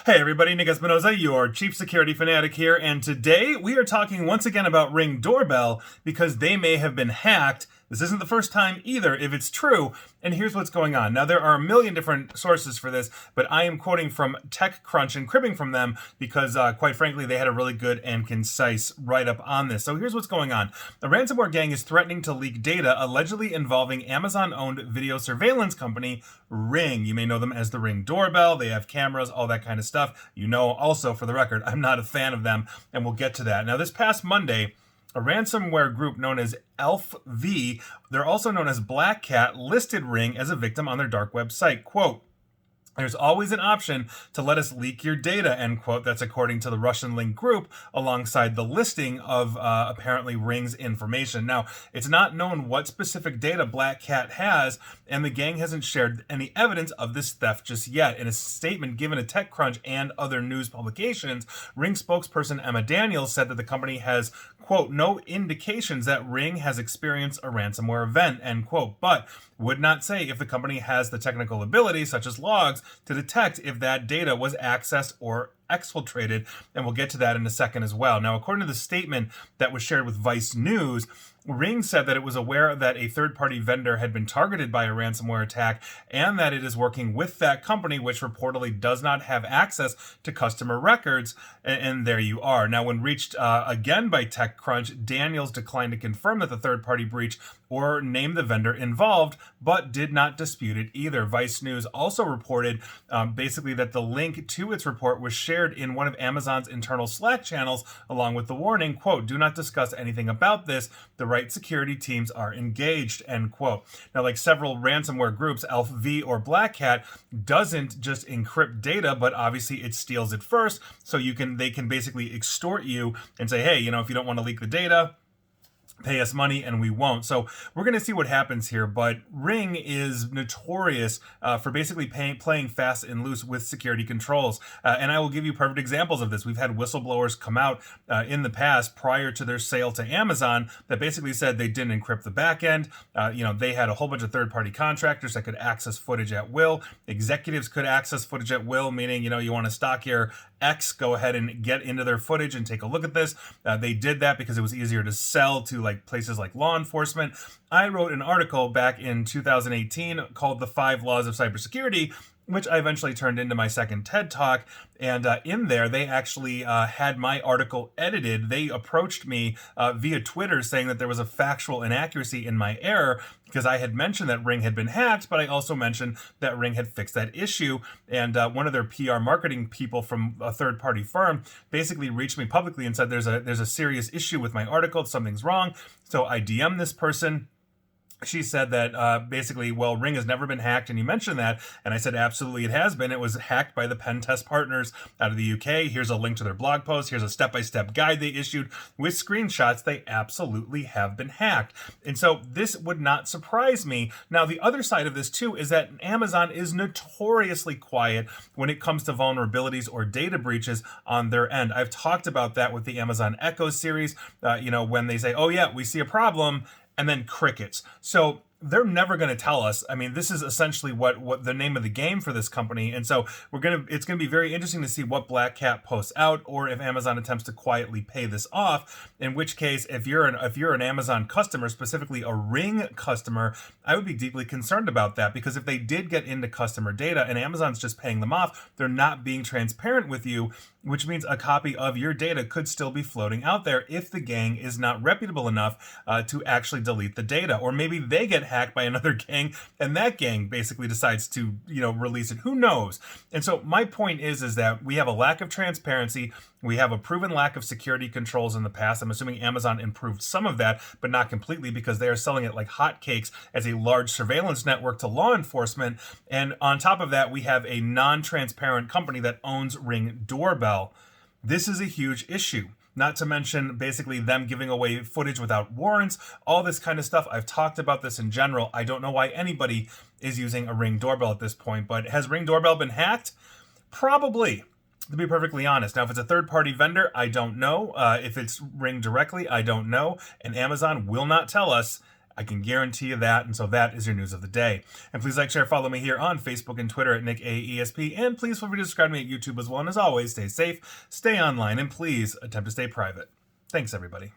Hey everybody, Nick Espinoza, your chief security fanatic here, and today we are talking once again about Ring Doorbell because they may have been hacked. This isn't the first time either, if it's true, and here's what's going on. Now, there are a million different sources for this, but I am quoting from TechCrunch and cribbing from them because, quite frankly, they had a really good and concise write-up on this. So here's what's going on. The ransomware gang is threatening to leak data allegedly involving Amazon-owned video surveillance company Ring. You may know them as the Ring Doorbell. They have cameras, all that kind of stuff. You know, also, for the record, I'm not a fan of them, and we'll get to that. Now, this past Monday, a ransomware group known as ELF-V, they're also known as Black Cat, listed Ring as a victim on their dark web site. Quote, "There's always an option to let us leak your data," end quote. That's according to the Russian link group, alongside the listing of apparently Ring's information. Now, it's not known what specific data Black Cat has, and the gang hasn't shared any evidence of this theft just yet. In a statement given to TechCrunch and other news publications, Ring spokesperson Emma Daniels said that the company has, quote, "no indications that Ring has experienced a ransomware event," end quote, but would not say if the company has the technical ability, such as logs, to detect if that data was accessed or exfiltrated, and we'll get to that in a second as well. Now, according to the statement that was shared with Vice News, Ring said that it was aware that a third-party vendor had been targeted by a ransomware attack and that it is working with that company, which reportedly does not have access to customer records. And there you are. Now, when reached again by TechCrunch, Daniels declined to confirm that the third-party breach or name the vendor involved, but did not dispute it either. Vice News also reported basically that the link to its report was shared in one of Amazon's internal Slack channels, along with the warning, quote, "do not discuss anything about this. The right security teams are engaged," end quote. Now, like several ransomware groups, ELF-V or Black Cat doesn't just encrypt data, but obviously it steals it first. So they can basically extort you and say, hey, if you don't want to leak the data, pay us money, and we won't. So we're going to see what happens here, but Ring is notorious for basically playing fast and loose with security controls. And I will give you perfect examples of this. We've had whistleblowers come out in the past prior to their sale to Amazon that basically said they didn't encrypt the back end. They had a whole bunch of third-party contractors that could access footage at will. Executives could access footage at will, meaning, you want to stalk your X, go ahead and get into their footage and take a look at this. They did that because it was easier to sell to places like law enforcement. I wrote an article back in 2018 called "The 5 Laws of Cybersecurity," which I eventually turned into my second TED Talk. And in there, they actually had my article edited. They approached me via Twitter saying that there was a factual inaccuracy in my error because I had mentioned that Ring had been hacked, but I also mentioned that Ring had fixed that issue. And one of their PR marketing people from a third-party firm basically reached me publicly and said, there's a serious issue with my article. Something's wrong. So I DM'd this person. She said that basically, well, Ring has never been hacked, and you mentioned that, and I said, absolutely it has been. It was hacked by the pen test partners out of the UK. Here's a link to their blog post. Here's a step-by-step guide they issued with screenshots. They absolutely have been hacked. And so this would not surprise me. Now, the other side of this, too, is that Amazon is notoriously quiet when it comes to vulnerabilities or data breaches on their end. I've talked about that with the Amazon Echo series, when they say, oh, yeah, we see a problem, and then crickets. So they're never going to tell us. I mean, this is essentially what the name of the game for this company. And so it's going to be very interesting to see what Black Cat posts out, or if Amazon attempts to quietly pay this off. In which case, if you're an Amazon customer, specifically a Ring customer, I would be deeply concerned about that, because if they did get into customer data and Amazon's just paying them off, they're not being transparent with you, which means a copy of your data could still be floating out there if the gang is not reputable enough to actually delete the data. Or maybe they get hacked by another gang and that gang basically decides to, release it. Who knows? And so my point is that we have a lack of transparency. We have a proven lack of security controls in the past. I'm assuming Amazon improved some of that, but not completely, because they are selling it like hotcakes as a large surveillance network to law enforcement. And on top of that, we have a non-transparent company that owns Ring Doorbell. This is a huge issue. Not to mention basically them giving away footage without warrants, all this kind of stuff. I've talked about this in general. I don't know why anybody is using a Ring Doorbell at this point, but has Ring Doorbell been hacked? Probably, to be perfectly honest. Now, if it's a third-party vendor, I don't know. If it's Ring directly, I don't know. And Amazon will not tell us I can guarantee you that, and so that is your news of the day. And please like, share, follow me here on Facebook and Twitter at NickAESP, and please feel free to subscribe to me at YouTube as well. And as always, stay safe, stay online, and please attempt to stay private. Thanks, everybody.